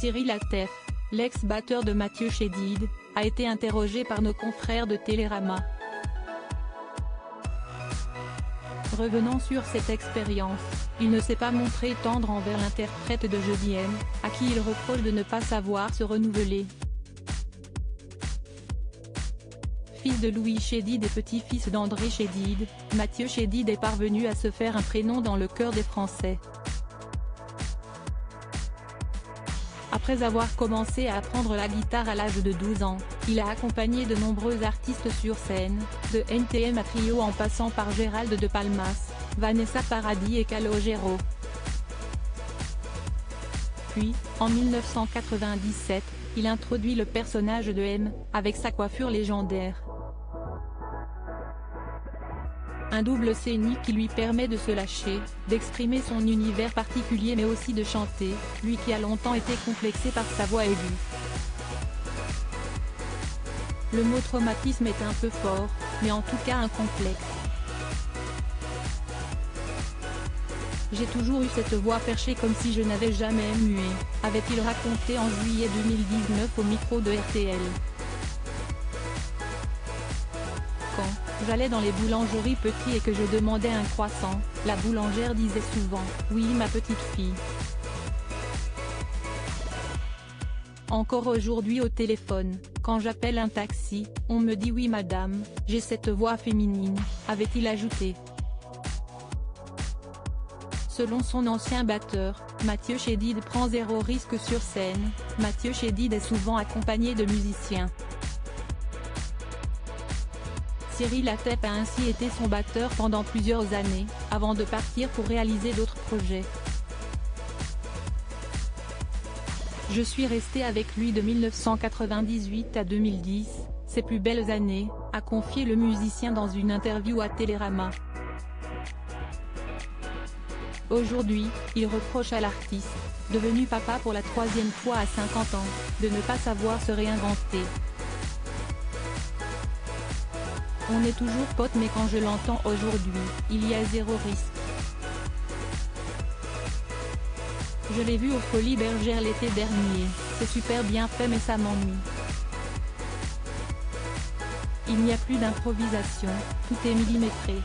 Cyril Atef, l'ex-batteur de Mathieu Chédid, a été interrogé par nos confrères de Télérama. Revenant sur cette expérience, il ne s'est pas montré tendre envers l'interprète de Jeudi M, à qui il reproche de ne pas savoir se renouveler. Fils de Louis Chédid et petit-fils d'André Chédid, Mathieu Chédid est parvenu à se faire un prénom dans le cœur des Français. Après avoir commencé à apprendre la guitare à l'âge de 12 ans, il a accompagné de nombreux artistes sur scène, de NTM à Trio en passant par Gérald de Palmas, Vanessa Paradis et Calogero. Puis, en 1997, il introduit le personnage de M, avec sa coiffure légendaire. Un double scénique qui lui permet de se lâcher, d'exprimer son univers particulier mais aussi de chanter, lui qui a longtemps été complexé par sa voix aiguë. Le mot traumatisme est un peu fort, mais en tout cas un complexe. J'ai toujours eu cette voix perchée comme si je n'avais jamais mué, avait-il raconté en juillet 2019 au micro de RTL. Quand j'allais dans les boulangeries petits et que je demandais un croissant, la boulangère disait souvent « Oui ma petite fille ». Encore aujourd'hui au téléphone, quand j'appelle un taxi, on me dit « Oui madame, j'ai cette voix féminine », avait-il ajouté. Selon son ancien batteur, Mathieu Chédid prend zéro risque sur scène. Mathieu Chédid est souvent accompagné de musiciens. Cyril Atef a ainsi été son batteur pendant plusieurs années, avant de partir pour réaliser d'autres projets. Je suis resté avec lui de 1998 à 2010, ses plus belles années, a confié le musicien dans une interview à Télérama. Aujourd'hui, il reproche à l'artiste, devenu papa pour la troisième fois à 50 ans, de ne pas savoir se réinventer. On est toujours potes mais quand je l'entends aujourd'hui, il y a zéro risque. Je l'ai vu aux Folies Bergères l'été dernier, c'est super bien fait mais ça m'ennuie. Il n'y a plus d'improvisation, tout est millimétré.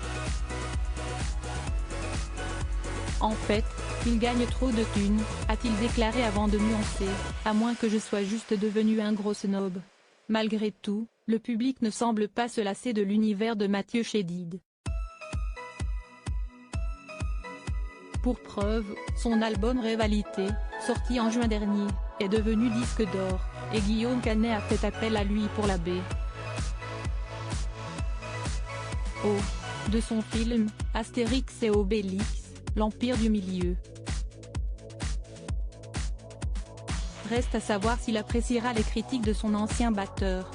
En fait, il gagne trop de thunes, a-t-il déclaré avant de nuancer, à moins que je sois juste devenu un gros snob. Malgré tout, le public ne semble pas se lasser de l'univers de Mathieu Chédid. Pour preuve, son album Rivalité, sorti en juin dernier, est devenu disque d'or, et Guillaume Canet a fait appel à lui pour la B. O. de son film, Astérix et Obélix, l'Empire du Milieu. Reste à savoir s'il appréciera les critiques de son ancien batteur.